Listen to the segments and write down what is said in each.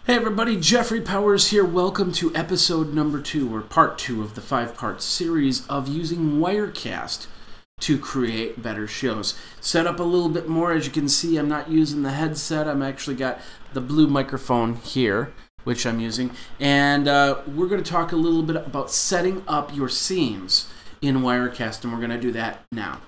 Hey everybody, Jeffrey Powers here. Welcome to episode number 2, or part 2 of the 5-part series of using Wirecast to create better shows. Set up a little bit more. As you can see, I'm not using the headset. I'm actually got the blue microphone here, which I'm using. And we're going to talk a little bit about setting up your scenes in Wirecast, and we're going to do that now.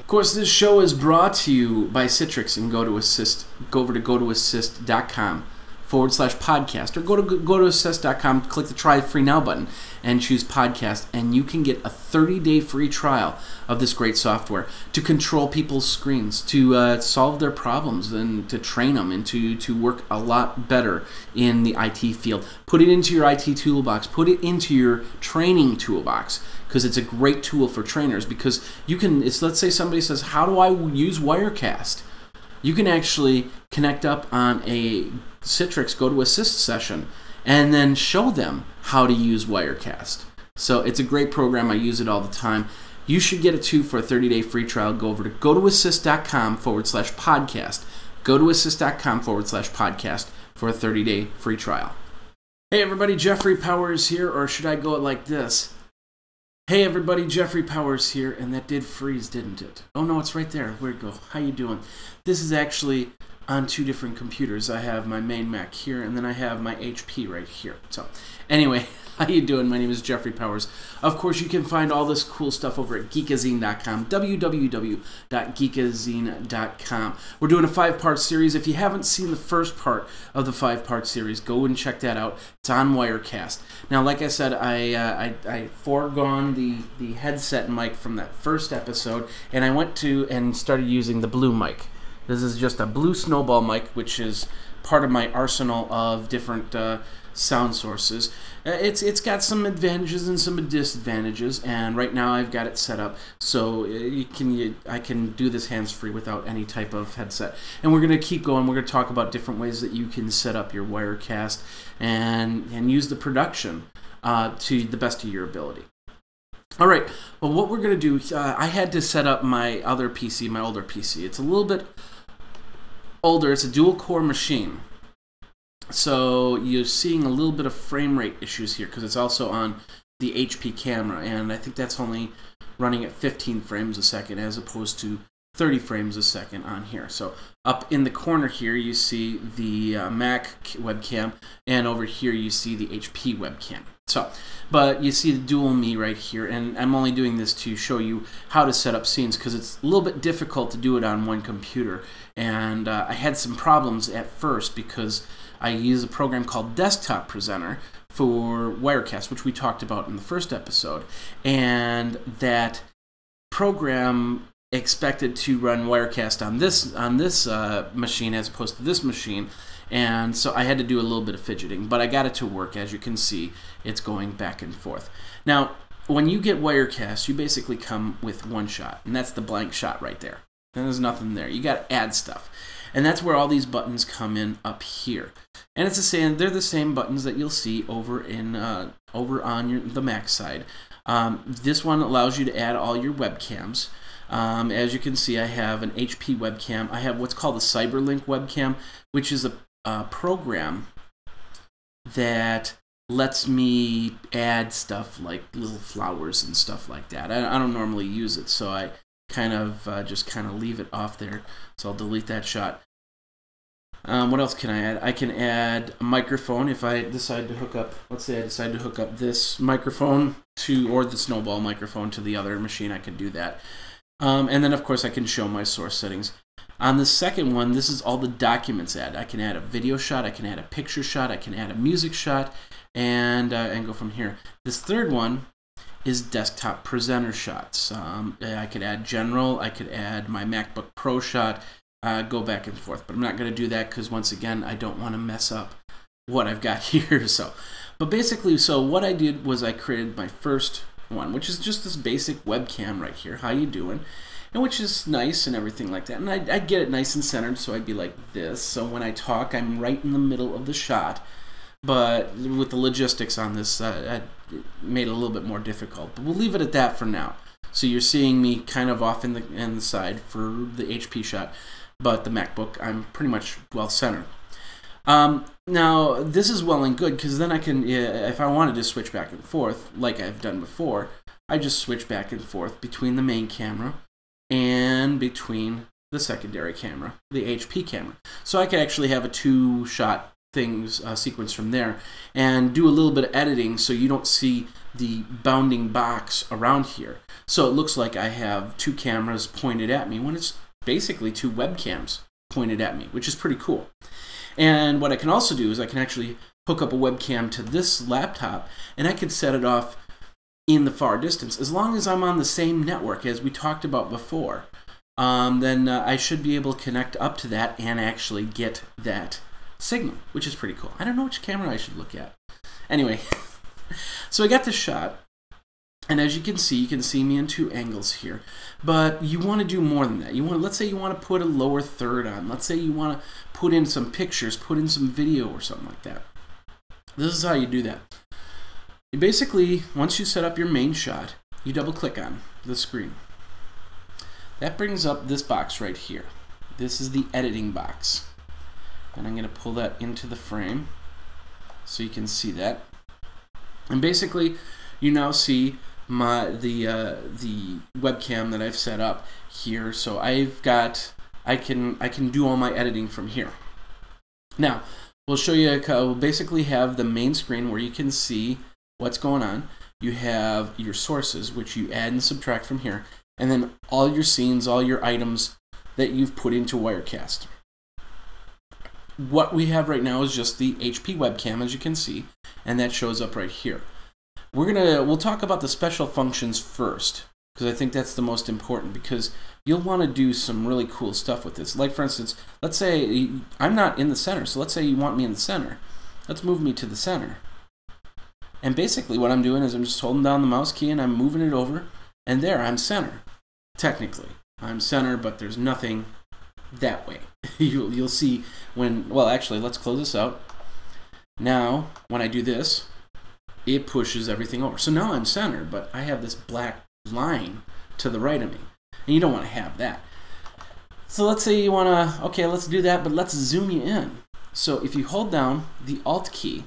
Of course, this show is brought to you by Citrix and GoToAssist. Go over to gotoassist.com/podcast or go to gotoassist.com, click the Try Free Now button and choose podcast, and you can get a 30-day free trial of this great software to control people's screens, to solve their problems, and to train them and to work a lot better in the IT field. Put it into your IT toolbox. Put it into your training toolbox, because it's a great tool for trainers. Because you can, let's say somebody says, how do I use Wirecast? You can actually connect up on a Citrix GoToAssist session and then show them how to use Wirecast. So it's a great program. I use it all the time. You should get it too for a 30-day free trial. Go over to gotoassist.com/podcast. gotoassist.com/podcast for a 30-day free trial. Hey everybody, Jeffrey Powers here, or should I go it like this? Hey everybody, Jeffrey Powers here, and that did freeze, didn't it? Oh no, it's right there. Where'd it go? How you doing? This is actually on 2 different computers. I have my main Mac here, and then I have my HP right here. So, anyway, how you doing? My name is Jeffrey Powers. Of course, you can find all this cool stuff over at geekazine.com, www.geekazine.com. We're doing a 5-part series. If you haven't seen the first part of the 5-part series, go and check that out. It's on Wirecast. Now, like I said, I foregone the headset mic from that first episode, and I went to and started using the blue mic. This is just a blue snowball mic, which is part of my arsenal of different sound sources. It's got some advantages and some disadvantages, and right now I've got it set up so I can do this hands-free without any type of headset. And we're going to keep going. We're going to talk about different ways that you can set up your Wirecast and use the production to the best of your ability. All right, well, what we're going to do, I had to set up my other PC, my older PC. It's a little bit older. It's a dual-core machine. So you're seeing a little bit of frame rate issues here because it's also on the HP camera, and I think that's only running at 15 frames a second as opposed to 30 frames a second on here. So up in the corner here you see the Mac webcam, and over here you see the HP webcam. So, but you see the dual me right here, and I'm only doing this to show you how to set up scenes because it's a little bit difficult to do it on one computer. And I had some problems at first because I use a program called Desktop Presenter for Wirecast, which we talked about in the first episode, and that program expected to run Wirecast on this machine as opposed to this machine. And so I had to do a little bit of fidgeting, but I got it to work. As you can see, it's going back and forth. Now, when you get Wirecast, you basically come with one shot, and that's the blank shot right there. And there's nothing there. You got to add stuff. And that's where all these buttons come in up here. And it's the same, they're the same buttons that you'll see over in over on the Mac side. This one allows you to add all your webcams. As you can see, I have an HP webcam. I have what's called a Cyberlink webcam, which is a program that lets me add stuff like little flowers and stuff like that. I don't normally use it, so I kind of just leave it off there. So I'll delete that shot. What else can I add? I can add a microphone if I decide to hook up, let's say I decide to hook up this microphone to, or the snowball microphone to the other machine, I can do that. And then of course I can show my source settings. On the second one, this is all the documents add. I can add a video shot, I can add a picture shot, I can add a music shot, and go from here. This third one is desktop presenter shots. I could add general, I could add my MacBook Pro shot, go back and forth. But I'm not going to do that because once again, I don't want to mess up what I've got here. But basically, so what I did was I created my first one, which is just this basic webcam right here. How you doing? And which is nice and everything like that. And I'd get it nice and centered, so I'd be like this. So when I talk, I'm right in the middle of the shot. but with the logistics on this, it made it a little bit more difficult. But we'll leave it at that for now. So you're seeing me kind of off in the side for the HP shot, but the MacBook, I'm pretty much well centered. Now, this is well and good, because then I can, if I wanted to switch back and forth, like I've done before, I just switch back and forth between the main camera and between the secondary camera, the HP camera. So I could actually have a two-shot sequence from there and do a little bit of editing so you don't see the bounding box around here. So it looks like I have two cameras pointed at me when it's basically two webcams pointed at me, which is pretty cool. And what I can also do is I can actually hook up a webcam to this laptop, and I can set it off in the far distance. As long as I'm on the same network as we talked about before, then I should be able to connect up to that and actually get that signal, which is pretty cool. I don't know which camera I should look at. Anyway, so I got this shot, and as you can see me in two angles here. But you want to do more than that. Let's say you want to put a lower third on. Let's say you want to put in some pictures, put in some video or something like that. This is how you do that. You basically, once you set up your main shot, you double click on the screen. That brings up this box right here. This is the editing box. And I'm going to pull that into the frame so you can see that. And basically, you now see the webcam that I've set up here. So I can do all my editing from here. Now, we'll show you. We'll basically have the main screen where you can see what's going on. You have your sources, which you add and subtract from here, and then all your scenes, all your items that you've put into Wirecast. What we have right now is just the HP webcam, as you can see, and that shows up right here. We'll talk about the special functions first, because I think that's the most important, because you'll want to do some really cool stuff with this. Like, for instance, let's say I'm not in the center, so let's say you want me in the center. Let's move me to the center. And basically what I'm doing is I'm just holding down the mouse key and I'm moving it over, and there, I'm center. Technically, I'm center, but there's nothing that way. You'll see when, well, actually, let's close this out. Now, when I do this, it pushes everything over. So now I'm centered, but I have this black line to the right of me. And you don't want to have that. So let's say you want to, okay, let's do that, but let's zoom you in. So if you hold down the Alt key,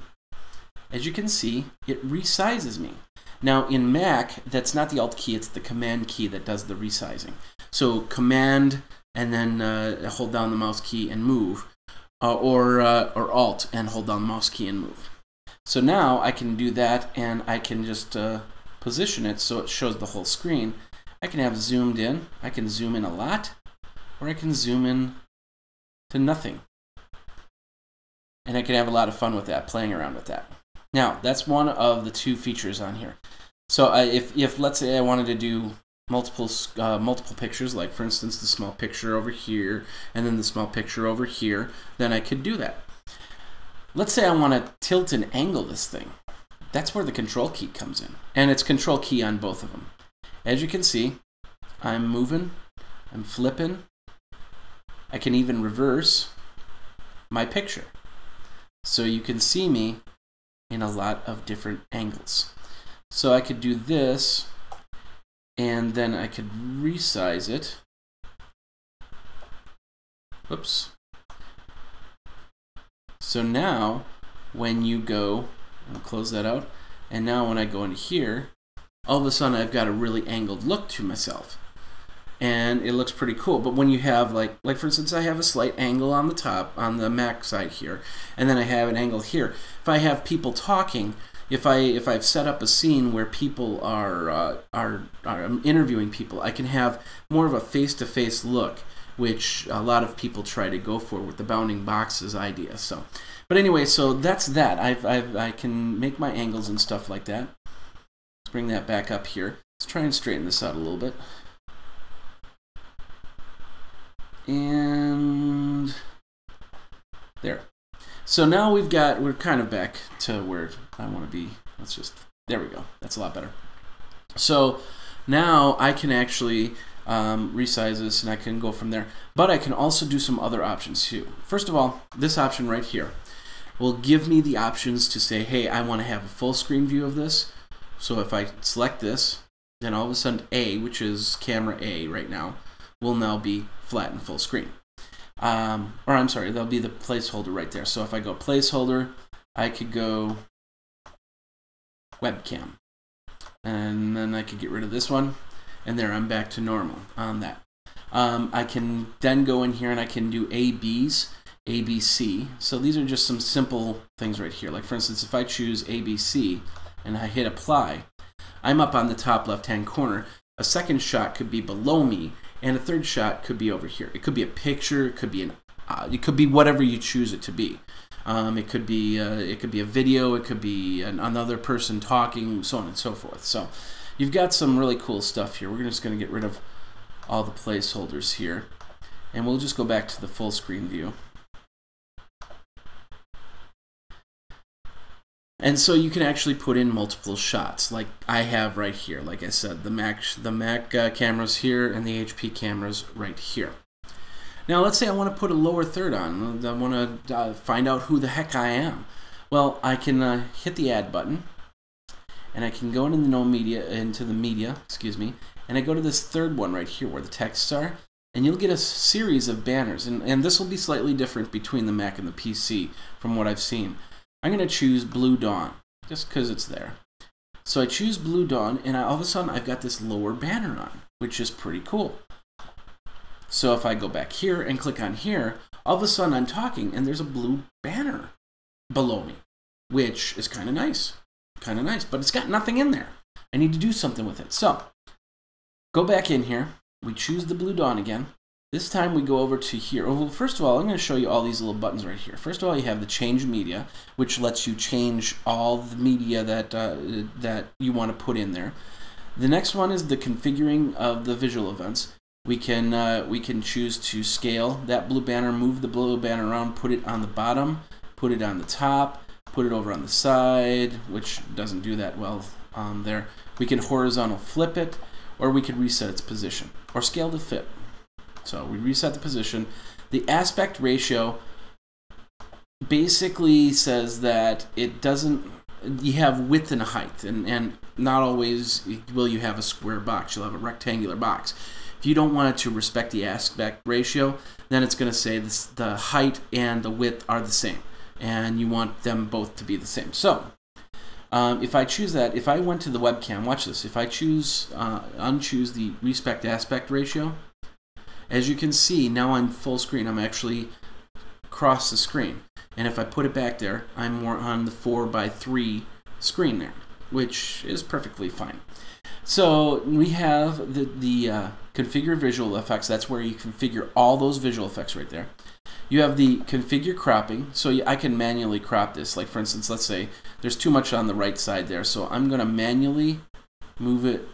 as you can see, it resizes me. Now in Mac, that's not the Alt key, it's the Command key that does the resizing. So Command and then hold down the mouse key and move, or Alt and hold down the mouse key and move. So now I can do that, and I can just position it so it shows the whole screen. I can have zoomed in, I can zoom in a lot, or I can zoom in to nothing. And I can have a lot of fun with that, playing around with that. Now, that's one of the two features on here. So if let's say I wanted to do multiple pictures, like for instance the small picture over here, and then the small picture over here, then I could do that. Let's say I want to tilt and angle this thing. That's where the control key comes in. And it's control key on both of them. As you can see, I'm moving, I'm flipping. I can even reverse my picture. So you can see me in a lot of different angles. So I could do this, and then I could resize it. Whoops. So now, when you go, I'll close that out, and now when I go into here, all of a sudden I've got a really angled look to myself. And it looks pretty cool. But when you have, like for instance, I have a slight angle on the top, on the Mac side here, and then I have an angle here. If I have people talking, if I've set up a scene where people are interviewing people, I can have more of a face-to-face look, which a lot of people try to go for with the bounding boxes idea. So, but anyway, so that's that. I can make my angles and stuff like that. Let's bring that back up here. Let's try and straighten this out a little bit. And there. So now we're kind of back to where I want to be. There we go. That's a lot better. So now I can actually resize this, and I can go from there. But I can also do some other options too. First of all, this option right here. will give me the options to say, hey, I want to have a full screen view of this. So if I select this, then all of a sudden A, which is camera A right now, will now be flat and full screen. Or I'm sorry, that'll be the placeholder right there. So if I go placeholder, I could go webcam. And then I could get rid of this one. And there, I'm back to normal on that. I can then go in here and I can do ABs, ABC. So these are just some simple things right here. Like for instance, if I choose ABC and I hit apply, I'm up on the top left-hand corner. A second shot could be below me, and a third shot could be over here. It could be a picture. It could be it could be whatever you choose it to be. It could be a video. It could be another person talking, so on and so forth. So you've got some really cool stuff here. We're just going to get rid of all the placeholders here, and we'll just go back to the full screen view. And so you can actually put in multiple shots, like I have right here. Like I said, the Mac cameras here and the HP cameras right here. Now let's say I want to put a lower third on. I want to find out who the heck I am. Well, I can hit the Add button, and I can go into the media, excuse me, and I go to this third one right here where the texts are, and you'll get a series of banners. And this will be slightly different between the Mac and the PC from what I've seen. I'm going to choose Blue Dawn, just because it's there. So I choose Blue Dawn, and all of a sudden I've got this lower banner on, which is pretty cool. So if I go back here and click on here, all of a sudden I'm talking, and there's a blue banner below me, which is kind of nice. Kind of nice, but it's got nothing in there. I need to do something with it. So go back in here. We choose the Blue Dawn again. This time we go over to here. Well, first of all, I'm going to show you all these little buttons right here. First of all, you have the Change Media, which lets you change all the media that you want to put in there. The next one is the configuring of the visual events. We can choose to scale that blue banner, move the blue banner around, put it on the bottom, put it on the top, put it over on the side, which doesn't do that well there. We can horizontal flip it, or we could reset its position, or scale to fit. So we reset the position. The aspect ratio basically says that it doesn't, you have width and height, and not always will you have a square box. You'll have a rectangular box. If you don't want it to respect the aspect ratio, then it's going to say this, the height and the width are the same, and you want them both to be the same. So if I choose that, if I went to the webcam, watch this. If I choose unchoose the respect aspect ratio, as you can see, now I'm full screen. I'm actually across the screen. And if I put it back there, I'm more on the 4:3 screen there, which is perfectly fine. So we have the configure visual effects. That's where you configure all those visual effects right there. You have the configure cropping. So I can manually crop this. Like for instance, let's say there's too much on the right side there. So I'm going to manually move it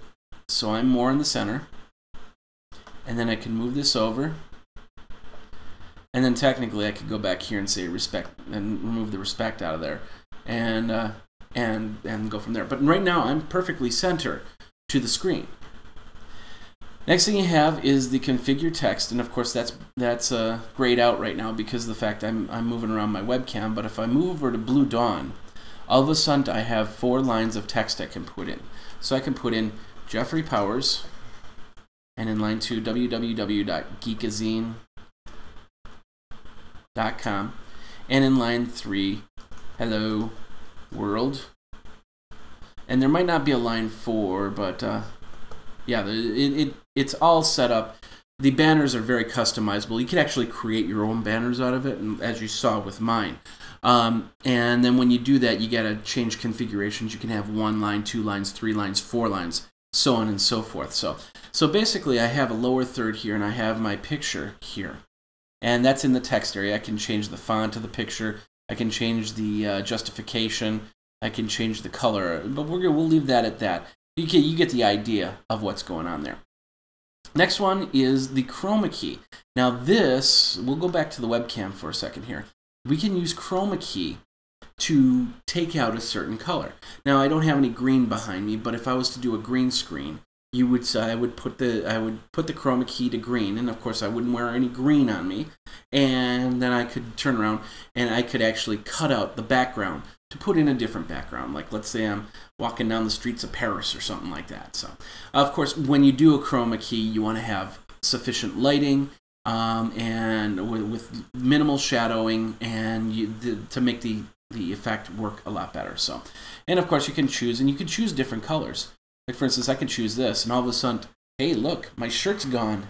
so I'm more in the center. And then I can move this over, and then technically I could go back here and say respect and remove the respect out of there, and go from there. But right now I'm perfectly center to the screen. Next thing you have is the configure text, and of course that's grayed out right now because of the fact I'm moving around my webcam. But if I move over to Blue Dawn, all of a sudden I have 4 lines of text I can put in. So I can put in Jeffrey Powers. And in line 2, www.geekazine.com. And in line 3, hello world. And there might not be a line 4, but yeah, it's all set up. The banners are very customizable. You can actually create your own banners out of it, and as you saw with mine. And then when you do that, you got to change configurations. You can have 1 line, 2 lines, 3 lines, 4 lines, so on and so forth. So basically I have a lower third here, and I have my picture here, and that's in the text area. I can change the font of the picture, I can change the justification, I can change the color, but we'll leave that at that. You get the idea of what's going on there. Next one is the chroma key. Now this, we'll go back to the webcam for a second here. We can use chroma key to take out a certain color. Now I don't have any green behind me, but if I was to do a green screen, I would put the chroma key to green, and of course I wouldn't wear any green on me, and then I could turn around and I could actually cut out the background to put in a different background. Like, let's say I'm walking down the streets of Paris or something like that. So of course when you do a chroma key, you want to have sufficient lighting and with minimal shadowing, and to make the effect work a lot better. So, and of course you can choose different colors. Like, for instance, I can choose this, and all of a sudden, hey, look, my shirt's gone.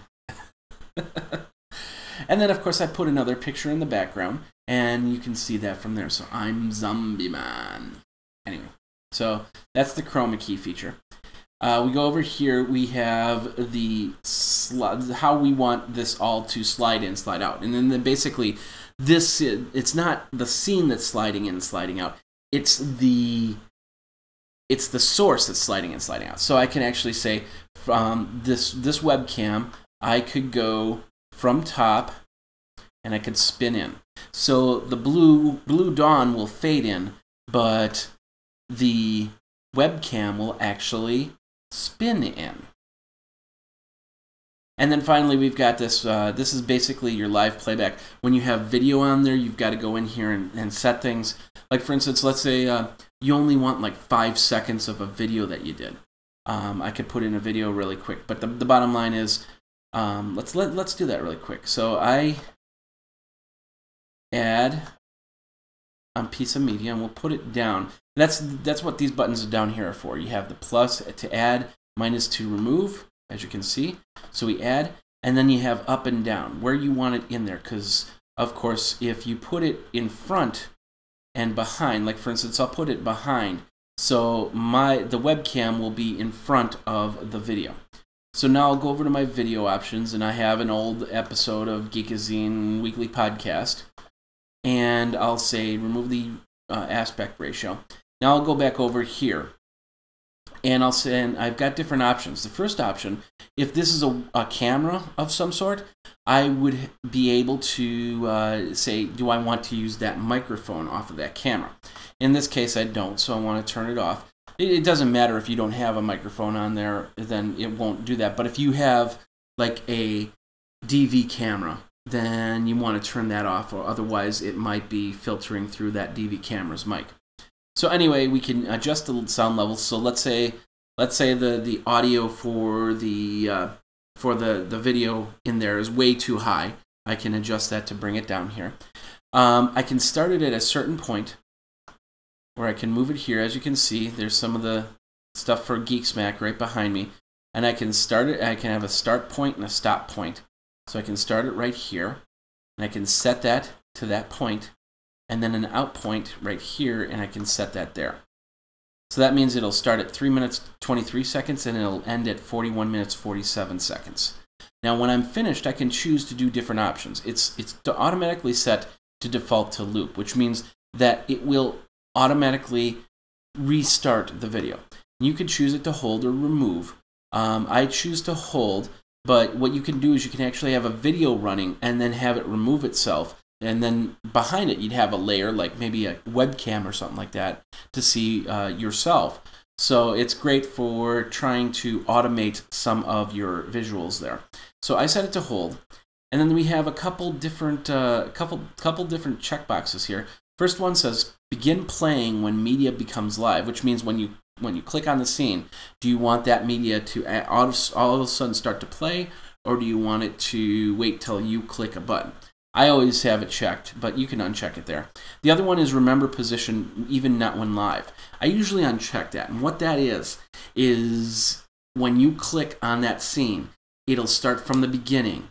And then, of course, I put another picture in the background, and you can see that from there. So I'm Zombie Man. Anyway, so that's the chroma key feature. We go over here. We have how we want this all to slide in, slide out, and then basically, it's not the scene that's sliding in and sliding out. It's the source that's sliding in, sliding out. So I can actually say from this webcam, I could go from top, and I could spin in. So the blue dawn will fade in, but the webcam will actually spin in. And then finally, we've got this. This is basically your live playback. When you have video on there, you've got to go in here and set things. Like, for instance, let's say you only want like 5 seconds of a video that you did. I could put in a video really quick, but the bottom line is, let's do that really quick. So I add a piece of media, and we'll put it down. That's what these buttons down here are for. You have the plus to add, minus to remove, as you can see. So we add, and then you have up and down, where you want it in there. Because, of course, if you put it in front and behind, like for instance, I'll put it behind, so the webcam will be in front of the video. So now I'll go over to my video options, and I have an old episode of Geekazine Weekly Podcast, and I'll say remove the aspect ratio. Now I'll go back over here, and I'll say, and I've got different options. The first option, if this is a camera of some sort, I would be able to say, do I want to use that microphone off of that camera? In this case, I don't, so I want to turn it off. It doesn't matter if you don't have a microphone on there, then it won't do that. But if you have like a DV camera, then you want to turn that off, or otherwise it might be filtering through that DV camera's mic. So anyway, we can adjust the sound levels. So let's say the audio for the video in there is way too high. I can adjust that to bring it down here. I can start it at a certain point, where I can move it here. As you can see, there's some of the stuff for Geek Smack right behind me, and I can start it. I can have a start point and a stop point. So I can start it right here, and I can set that to that point, and then an out point right here, and I can set that there. So that means it'll start at 3 minutes 23 seconds, and it'll end at 41 minutes 47 seconds. Now when I'm finished, I can choose to do different options. It's automatically set to default to loop, which means that it will automatically restart the video. You can choose it to hold or remove. I choose to hold, but what you can do is you can actually have a video running and then have it remove itself, and then behind it you'd have a layer like maybe a webcam or something like that to see yourself. So it's great for trying to automate some of your visuals there. So I set it to hold, and then we have a couple different different checkboxes here. First one says begin playing when media becomes live, which means when you click on the scene, do you want that media to all of a sudden start to play, or do you want it to wait till you click a button? I always have it checked, but you can uncheck it there. The other one is remember position even not when live. I usually uncheck that, and what that is when you click on that scene, it'll start from the beginning.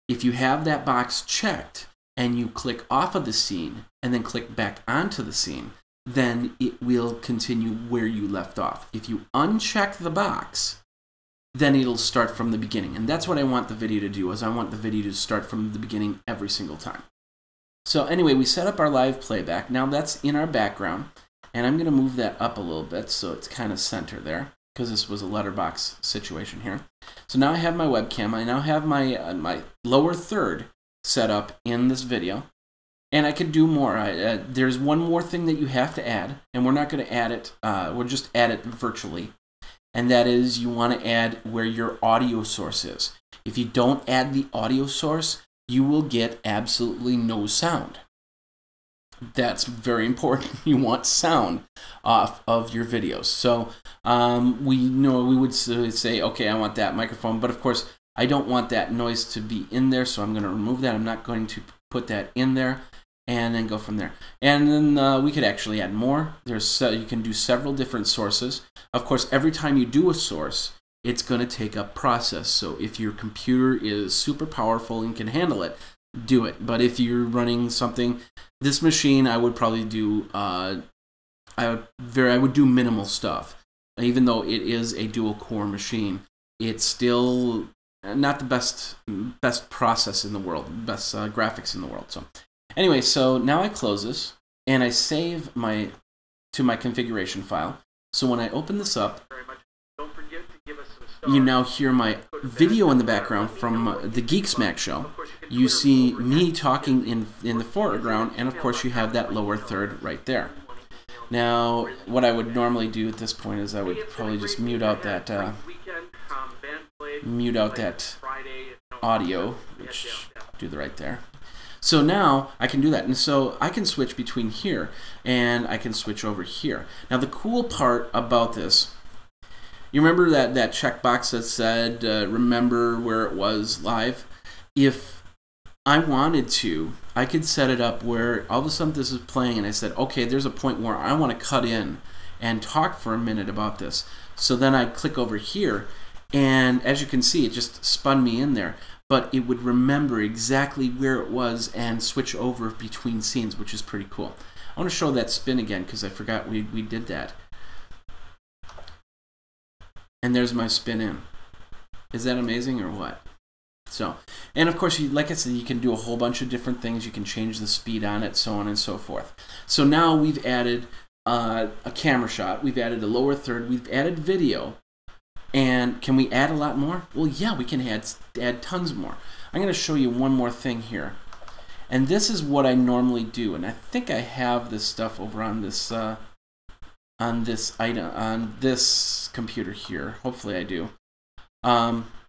If you have that box checked and you click off of the scene and then click back onto the scene, then it will continue where you left off. If you uncheck the box, then it'll start from the beginning. And that's what I want the video to do, is I want the video to start from the beginning every single time. So anyway, we set up our live playback. Now that's in our background, and I'm going to move that up a little bit so it's kind of center there, because this was a letterbox situation here. So now I have my webcam. I now have my lower third set up in this video. And I could do more. There's one more thing that you have to add, and we're not going to add it. We'll just add it virtually. and that is you want to add where your audio source is. If you don't add the audio source, you will get absolutely no sound. That's very important. You want sound off of your videos. So we would say, okay, I want that microphone, but of course I don't want that noise to be in there, so I'm going to remove that. I'm not going to put that in there, and then go from there. And then we could actually add more. You can do several different sources. Of course, every time you do a source, it's going to take up process. So if your computer is super powerful and can handle it, do it. But if you're running something, this machine, I would probably do I would do minimal stuff. Even though it is a dual core machine, it's still not the best process in the world, best graphics in the world. So anyway, so now I close this and I save to my configuration file. So when I open this up, you now hear my video in the background from the Geek Smack show. You see me talking in the foreground, and of course you have that lower third right there. Now, what I would normally do at this point is I would probably just mute out that audio, which do the right there. So now I can do that, and so I can switch between here and I can switch over here. Now the cool part about this, you remember that checkbox that said remember where it was live? If I wanted to, I could set it up where all of a sudden this is playing and I said, okay, there's a point where I want to cut in and talk for a minute about this. So then I click over here, and as you can see, it just spun me in there. But it would remember exactly where it was and switch over between scenes, which is pretty cool. I want to show that spin again because I forgot we did that. And there's my spin in. Is that amazing or what? So, and of course, like I said, you can do a whole bunch of different things. You can change the speed on it, so on and so forth. So now we've added a camera shot. We've added a lower third. We've added video. And can we add a lot more? Well, yeah, we can add tons more. I'm going to show you one more thing here. And this is what I normally do. And I think I have this stuff over on this computer here. Hopefully I do.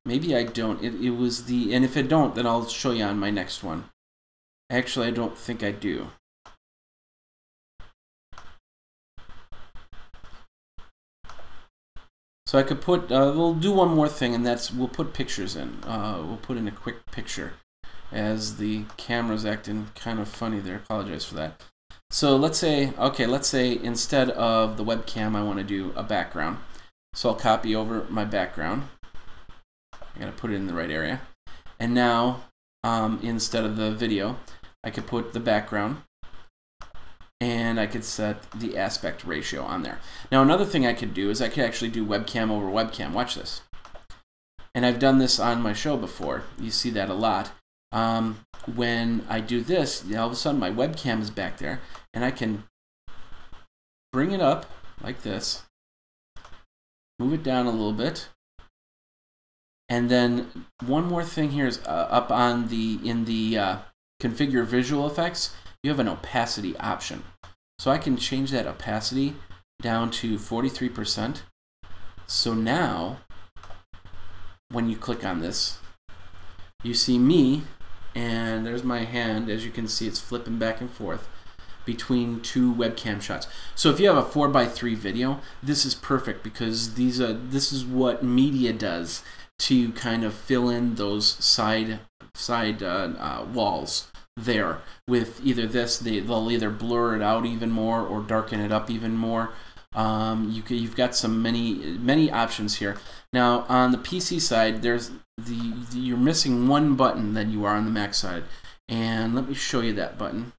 Maybe I don't. It was the, and if I don't, then I'll show you on my next one. Actually, I don't think I do. So I could put, we'll do one more thing, and that's, we'll put pictures in. We'll put in a quick picture as the camera's acting kind of funny there. I apologize for that. So let's say, okay, let's say instead of the webcam, I want to do a background. So I'll copy over my background. I gotta put it in the right area. And now, instead of the video, I could put the background, and I could set the aspect ratio on there. Now another thing I could do is I could actually do webcam over webcam. Watch this. And I've done this on my show before. You see that a lot. When I do this, all of a sudden my webcam is back there, and I can bring it up like this, move it down a little bit, and then one more thing here is up on in the configure visual effects, you have an opacity option. So I can change that opacity down to 43%. So now, when you click on this, you see me, and there's my hand. As you can see, it's flipping back and forth between two webcam shots. So if you have a 4:3 video, this is perfect because this is what media does to kind of fill in those side walls there. With either this, they'll either blur it out even more or darken it up even more. You've got some many options here. Now on the PC side, you're missing one button than you are on the Mac side, and let me show you that button.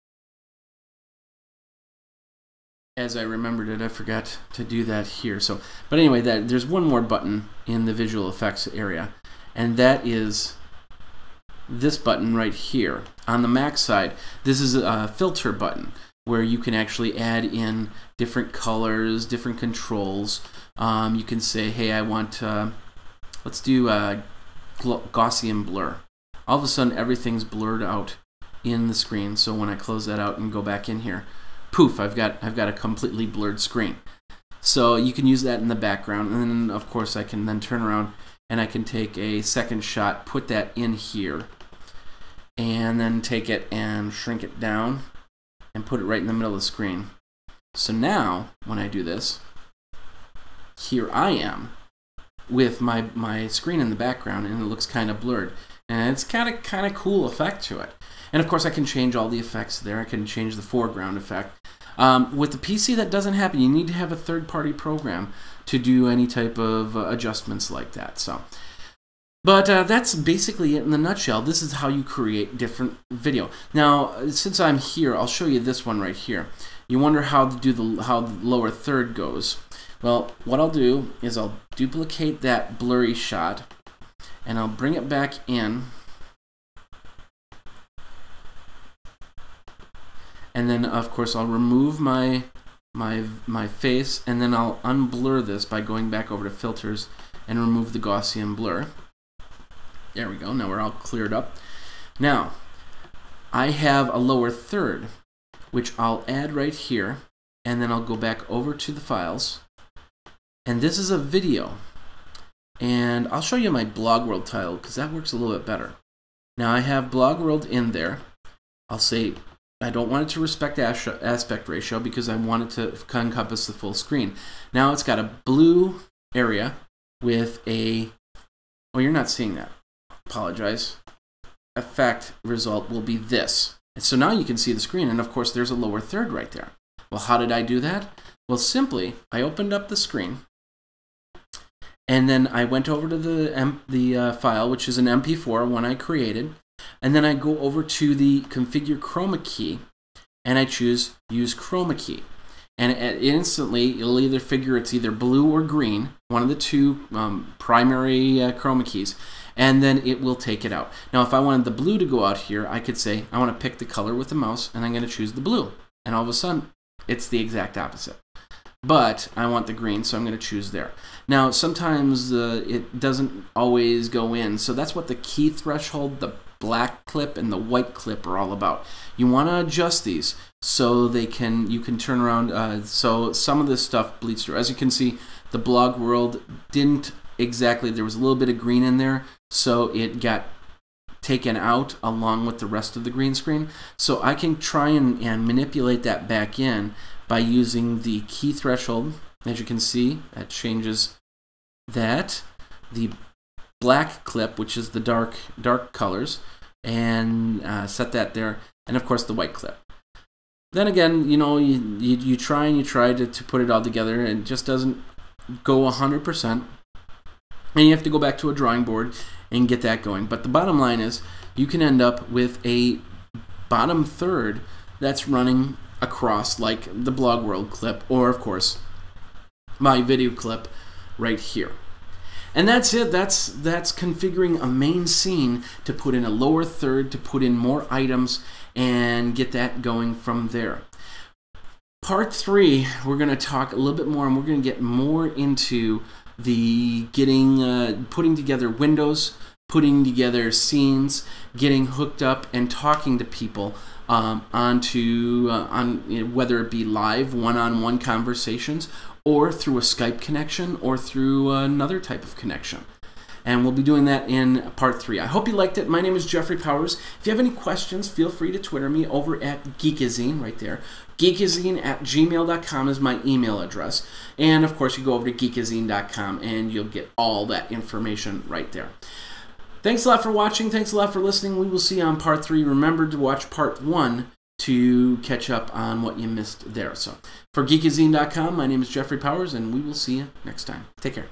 As I remembered it, I forgot to do that here. So, but anyway, there's one more button in the visual effects area, and that is this button right here. On the Mac side, this is a filter button where you can actually add in different colors, different controls. You can say, hey, I want, let's do Gaussian blur. All of a sudden, everything's blurred out in the screen. So when I close that out and go back in here, poof, I've got a completely blurred screen. So you can use that in the background, and then of course I can then turn around and I can take a second shot, put that in here, and then take it and shrink it down and put it right in the middle of the screen. So now when I do this, here I am with my screen in the background, and it looks kind of blurred, and it's kind of cool effect to it. And of course I can change all the effects there. I can change the foreground effect. With the PC that doesn't happen. You need to have a third-party program to do any type of adjustments like that. But that's basically it in the nutshell. This is how you create different video. Now, since I'm here, I'll show you this one right here. You wonder how to do how the lower third goes. Well, what I'll do is I'll duplicate that blurry shot, and I'll bring it back in. And then, of course, I'll remove my face, and then I'll unblur this by going back over to Filters and remove the Gaussian blur. There we go. Now we're all cleared up. Now, I have a lower third, which I'll add right here, and then I'll go back over to the files. And this is a video. And I'll show you my Blog World title, because that works a little bit better. Now, I have Blog World in there. I'll say I don't want it to respect aspect ratio because I want it to encompass the full screen. Now it's got a blue area with a, oh, you're not seeing that. Apologize. Effect result will be this. And so now you can see the screen, and of course there's a lower third right there. Well, how did I do that? Well, simply, I opened up the screen, and then I went over to the file, which is an MP4, one I created. And then I go over to the configure chroma key, and I choose use chroma key. And instantly, you'll either figure it's either blue or green, one of the two primary chroma keys, and then it will take it out. Now, if I wanted the blue to go out here, I could say, I want to pick the color with the mouse, and I'm going to choose the blue. And all of a sudden, it's the exact opposite. But I want the green, so I'm going to choose there. Now, sometimes it doesn't always go in, so that's what the key threshold, the black clip, and the white clip are all about. You want to adjust these so you can turn around, so some of this stuff bleeds through. As you can see, the Blog World didn't exactly, there was a little bit of green in there, so it got taken out along with the rest of the green screen. So I can try and manipulate that back in by using the key threshold. As you can see, that changes that. The black clip, which is the dark colors, and set that there, and of course the white clip. Then again, you know, you try and you try to put it all together, and it just doesn't go 100%. And you have to go back to a drawing board and get that going. But the bottom line is, you can end up with a bottom third that's running across, like the Blog World clip, or of course my video clip right here. And that's it. That's configuring a main scene to put in a lower third, to put in more items, and get that going from there. Part 3, we're going to talk a little bit more, and we're going to get more into the putting together windows, putting together scenes, getting hooked up, and talking to people on whether it be live one-on-one conversations, or through a Skype connection, or through another type of connection. And we'll be doing that in part 3. I hope you liked it. My name is Jeffrey Powers. If you have any questions, feel free to Twitter me over at Geekazine, right there. Geekazine@gmail.com is my email address. And of course, you go over to geekazine.com and you'll get all that information right there. Thanks a lot for watching. Thanks a lot for listening. We will see you on part 3. Remember to watch part 1 to catch up on what you missed there. So for Geekazine.com, my name is Jeffrey Powers, and we will see you next time. Take care.